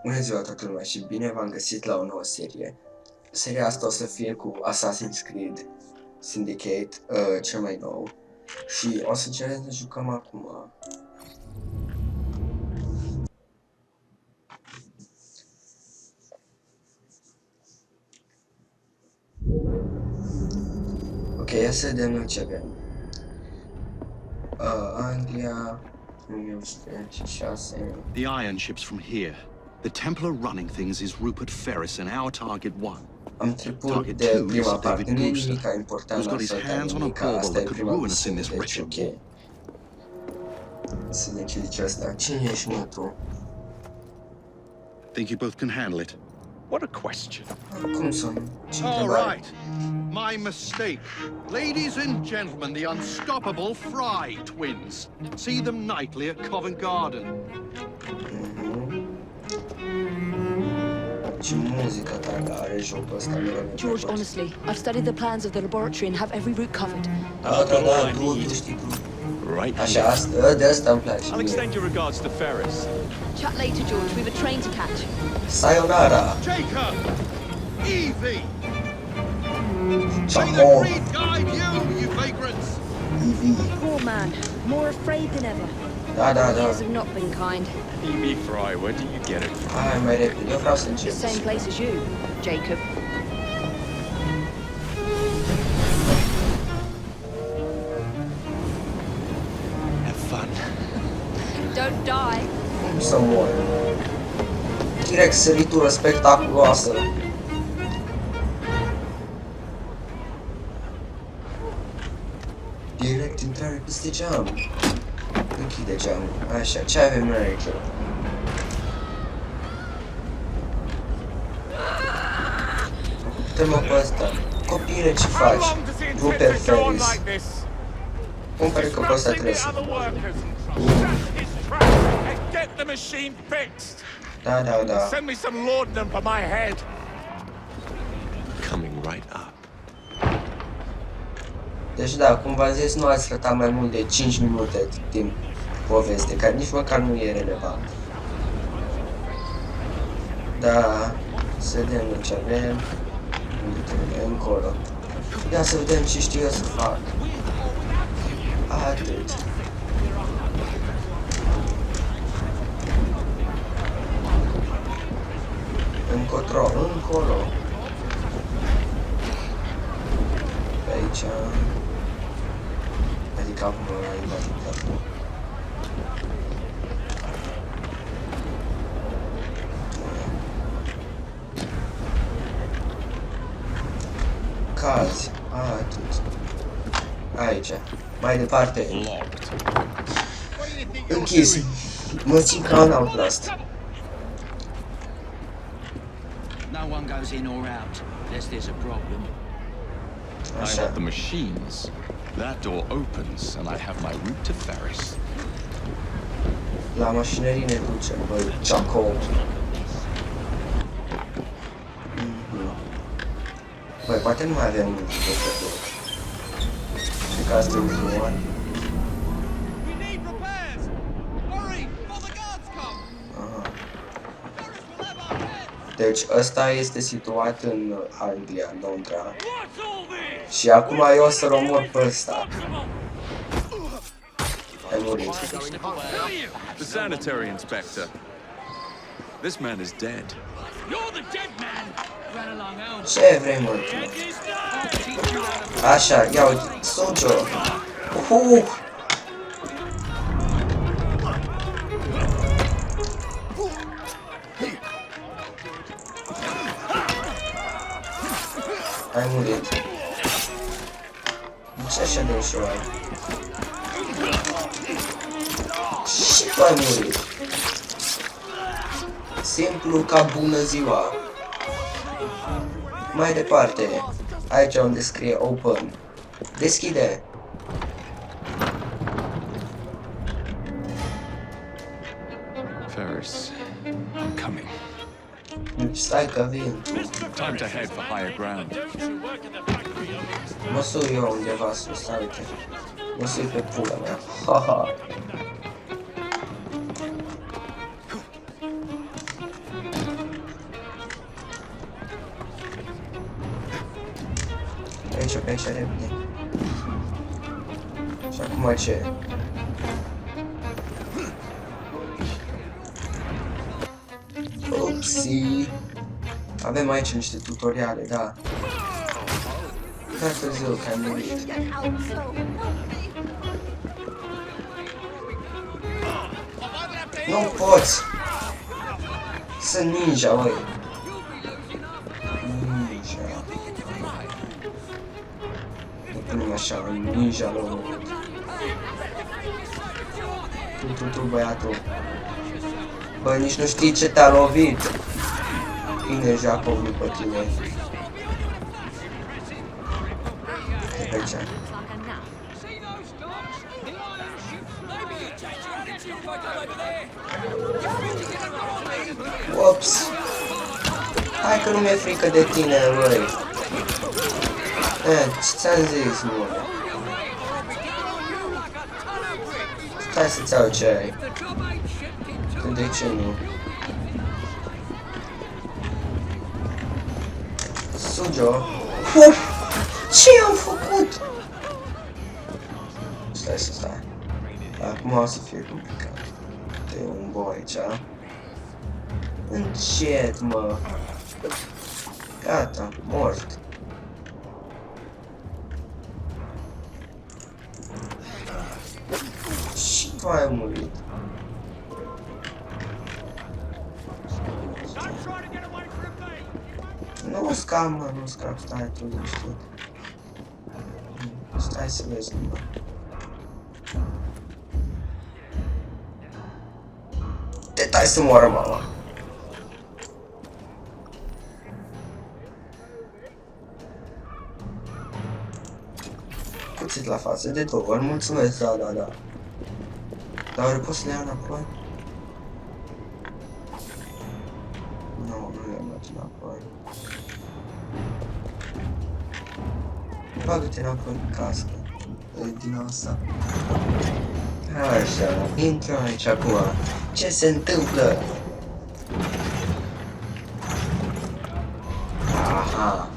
Bună ziua toată lumea și bine v-am găsit la o nouă serie. Seria asta o să fie cu Assassin's Creed Syndicate, cel mai nou. Și o să încercăm să jucăm acum. Ok, ia să vedem noi ce avem. Anglia, 1906. The iron ship's from here. The Templar running things is Rupert Ferris and our target 1. Am trecut de prima parte, nu e nimica important la asta, nimica, asta e prima misiune, deci ok. Să ne ce asta. Cine ești, mă, tu? Think you both can handle it? What a question. Cum să nu? Ce All întrebare? right. My mistake. Ladies and gentlemen, the unstoppable Fry twins. See them nightly at Covent Garden. Ce muzică tare are jocul ăsta, George, honestly, I've studied the plans of the laboratory and have every route covered. Da, tu știi tu. Right. Așa, asta, de asta îmi place. I'll extend your regards to Ferris. Chat later, George. We've a train to catch. Sayonara! Jacob! Evie! May the Ciao! Creed guide you vagrants! Evie. Poor man, more afraid than ever. Da. Years have not been kind. E.B. Fry, where do you get it from? Hai mai repede, eu vreau să încep. The same place as you, Jacob. Have fun. Don't die. Cum să mor? Direct săritură spectaculoasă. Direct intrare peste geam. Închide geamul. Așa, ce avem noi aici? Te-mă pe ăsta. Copile, ce faci? Rupert Ferris. Cum pare că pe ăsta trebuie să... Get the machine fixed. Da. Send me some laudanum for my head. Coming right up. Deci da, cum v-am zis, nu ați rătat mai mult de 5 minute din poveste, care nici măcar nu e relevant. Da, să vedem ce avem. Unde încolo. Ia să vedem ce știu eu să fac. Atât. Încotro, încolo. Pe aici. Adică acum ai dat. Cazi. Atât. Aici. Mai departe. Închis. Mă țin ca în Outlast. No one goes in or out, unless there's a problem. I Așa. have the machines. That door opens, and I have my route to Ferris. La mașinării ne ducem, băi, Chaco. Băi, poate nu mai avem mult de făcut. Și că asta e ultimul an. We need repairs! Hurry, before the guards come! Aha. Ferris will have our head! Deci ăsta este situat în Anglia, în Londra. What's all this? Și acum eu o să-l omor pe ăsta. Ai murit. The sanitary inspector. This man is dead. You're the dead man. Run along home. Ce vrei, mă? Așa, ia uite, Sojo. Ai murit. Ce așa de ușor? Și tu ai murit. Simplu ca bună ziua. Mai departe. Aici unde scrie open. Deschide. Ferris, I'm coming. Stai că vin. Time to head for higher ground. Mă sui eu undeva sus, uite. Mă sui pe pula mea. Haha. pe aici repede. Și acum ce? Upsi. Avem aici niște tutoriale, da. Prea târziu că am murit. Nu poți! Sunt ninja, băi. Ninja. Nu punem așa, ninja la unul. Tu, băiatul. Bă, nici nu știi ce te-a lovit. Bine, Jacob, după tine. De aici. Ups! Hai că nu mi-e frică de tine, băi. Ce ți-am zis, mă? Stai să-ți iau ce ai. De ce nu? Sujo. Ce am făcut? Stai. Acum o să fie complicat. Te un boi aici. Încet, mă. Gata, mort. Și tu ai murit. Nu scap, mă, nu scap, stai tu liniștit. Stai să vezi, mă. Te tai să moară, mama. Cuțit la față, de 2 ori, mulțumesc, da. Dar oare poți să le iau înapoi? Nu le-am luat înapoi. Bagă-te înapoi în cască. Din asta. Așa, intră aici acum. Ce se întâmplă? Aha.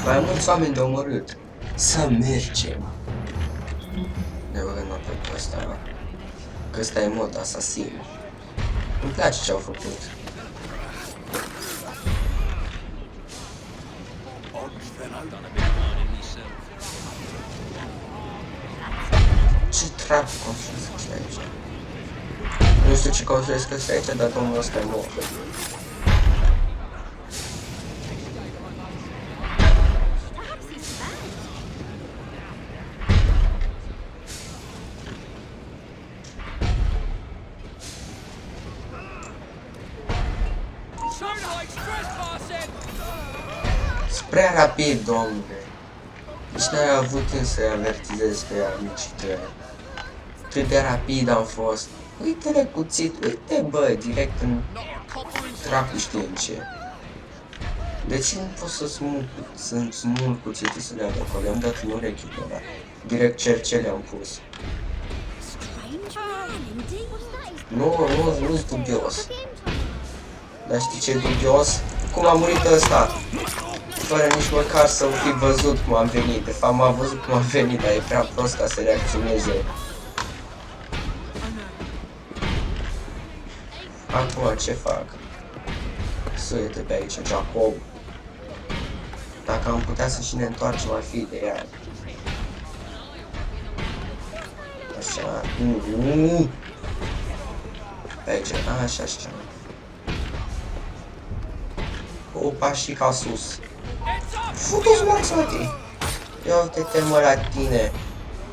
Mai mulți oameni de omorât. Să mergem. Ne băgăm înapoi pe ăsta. Că ăsta e mod asasin. Îmi place ce au făcut. Ce dracu construiesc aici? Nu știu ce construiesc ăsta aici, dar omul ăsta e mort. Prea rapid, domnule. Deci n-ai avut timp să-i avertizezi pe amicii tăi. Cât de rapid am fost. Uite-le cuțit, uite bă, direct în dracu știe în ce. De ce nu pot să smulg cuțitul să le iau de acolo? I-am dat în urechile ăla. Direct cercele am pus. Nu-s dubios. Dar știi ce e dubios? Cum a murit ăsta? Fără nici măcar să fi văzut cum am venit. De fapt m-a văzut cum am venit, dar e prea prost ca să reacționeze. Acum ce fac? Suie-te pe aici, Jacob. Dacă am putea să și ne întoarcem, ar fi ideal. Așa, pe aici, așa. Opa, și ca sus. Futu-ți morțotii! Ia uite-te mă la tine.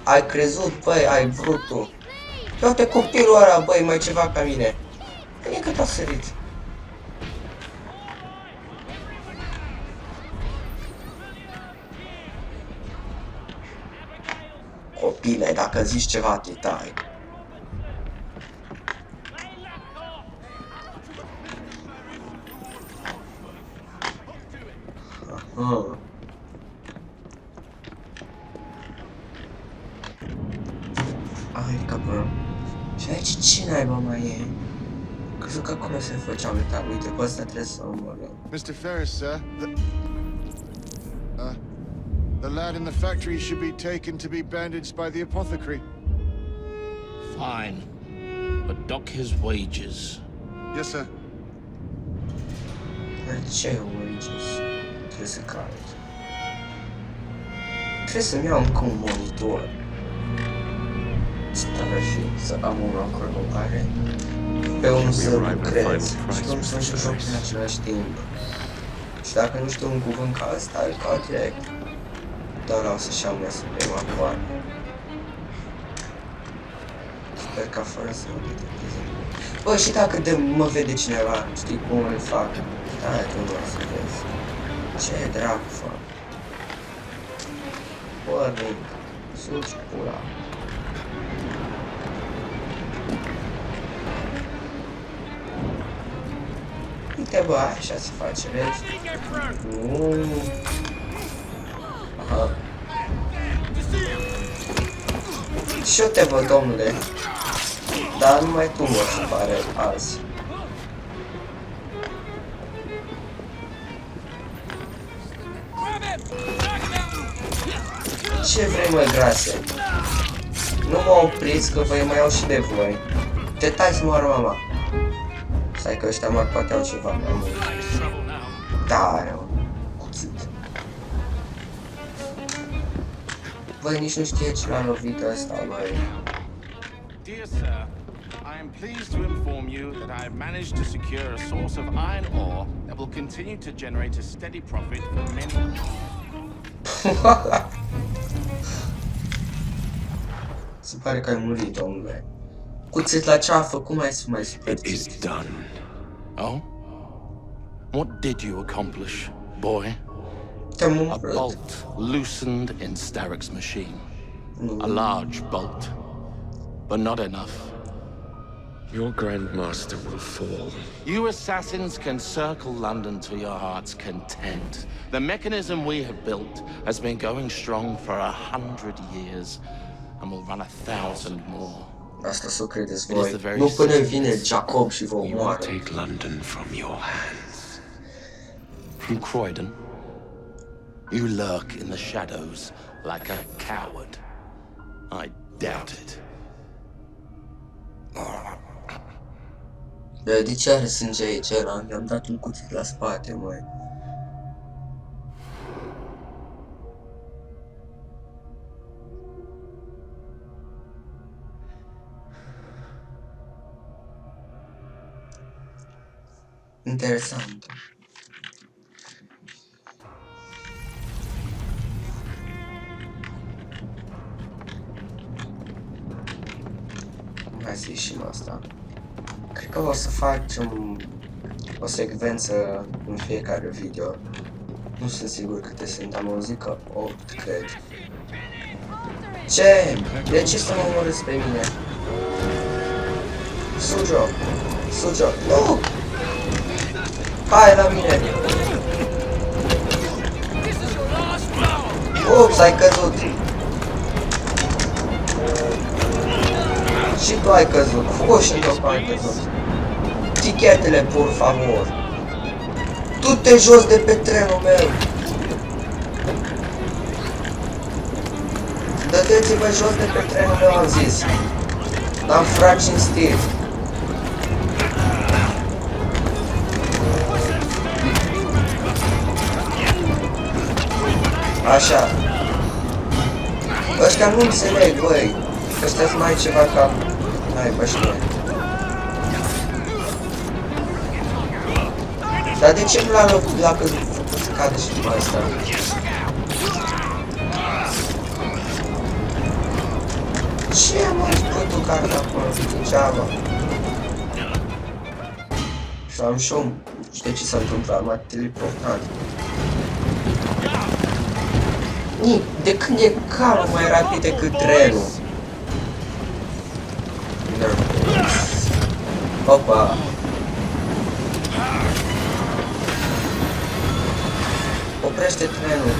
Ai crezut, băi, ai vrut tu. Ia uite copilul ăla, băi, mai ceva ca mine. Bine că t-a sărit. Copile, dacă zici ceva, te tai. Ai, cabrón. Și aici ce naiba mai e? Crezut că acolo se făcea metal. Uite, pe ăsta trebuie să omorâm. Mr. Ferris, sir. The lad in the factory should be taken to be bandaged by the apothecary. Fine. But dock his wages. Yes, sir. Ce wages? Trebuie să caut. Trebuie să-mi iau încă un monitor. Asta ar fi să am unul acolo care pe unul să lucrez și pe unul să joc în același timp. Și dacă nu știu un cuvânt ca ăsta, îl caut direct. Doar o să-și iau să pe macoane. Sper ca fără să mă detecteze. Bă, și dacă mă vede cineva, știi cum îl fac? Hai tu doar să vezi. Ce dracu fac? Bă, Rick, suci pula. Uite bă, așa se face, vezi? Nu. Aha. Și eu te văd, domnule. Dar numai tu mă se pare azi. Ce vrei, mă, grase? Nu mă opriți că vă mai iau și de voi. Te tai să moară mama. Stai că ăștia mari poate au ceva mai mult. Da, rău. Cuțit. Băi, nici nu știe ce l-a lovit ăsta, băi. Dear sir, I am pleased to inform you that I have managed to secure a source of iron ore that will continue to generate a steady profit for many. Se pare că ai murit, domnule. Cuțit la ceafă, cum ai să mai super? It is done. Oh? What did you accomplish, boy? Te-am A umflat. bolt loosened in Starrick's machine. Nu. A large bolt, but not enough. Your Grandmaster will fall. You assassins can circle London to your heart's content. The mechanism we have built has been going strong for 100 years and will run 1,000 more. Asta să o credeți It is voi. the very Nu până system vine Jacob și vă We will omoară. take London from your hands. From Croydon, you lurk in the shadows like a coward. I doubt it. De ce are sânge aici ăla? I-am dat un cuțit la spate, măi. Interesant. Hai să ieșim asta. Cred că o să facem o secvență în fiecare video. Nu sunt sigur câte sunt, am auzit că 8, cred. Ce? De ce să mă omorâți pe mine? Sujo! Sujo! Nu! Hai la mine! Ups, ai căzut! Și tu ai căzut, fugi și tu ai căzut. Tichetele, por favor. Du-te jos de pe trenul meu. Dădeți-vă jos de pe trenul meu, am zis. N-am frat cinstit. Așa. Ăștia nu înțeleg, băi. Ăștia-s mai ceva ca... Hai, bă, știe. Dar de ce nu l-a căzut făcut să cadă și după asta? Ce mă spui tu cartea acolo? Degeaba. Și am și om. Știi ce s-a întâmplat? M-a teleportat. De când e calul mai rapid decât trenul? Opa! Oprește trenul!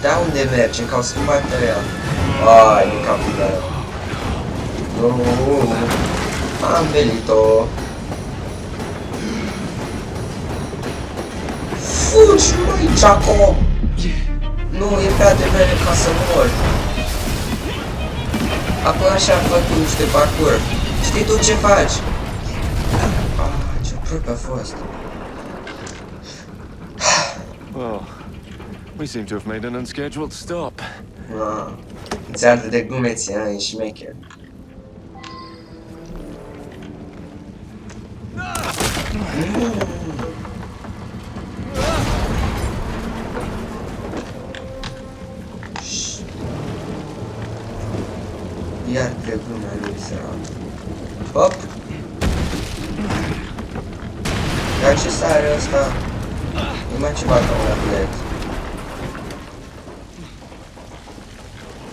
Da, unde mergem? Că au schimbat ăia. Ai, de capul meu! Nu! Am venit-o! Fugi! duci, măi, Jacob! Nu, e prea devreme ca să mor. Acum așa am făcut niște parcurs. Știi tu ce faci? Ce aproape a fost. Well, we seem to have made an unscheduled stop. Ți arde de glume ție, e șmecher. Iar de glume lui sărat. Hop! Dar ce sare ăsta? E mai ceva ca un atlet.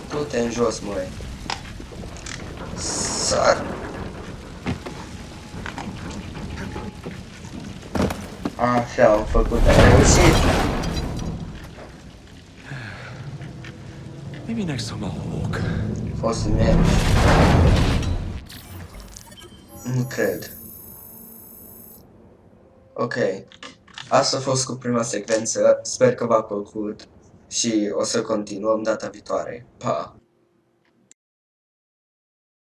Du-te în jos, măi. Sar! Așa am făcut, am reușit. Maybe next time I'll walk. O să mergi. Nu cred. Ok. Asta a fost cu prima secvență. Sper că v-a plăcut și o să continuăm data viitoare. Pa!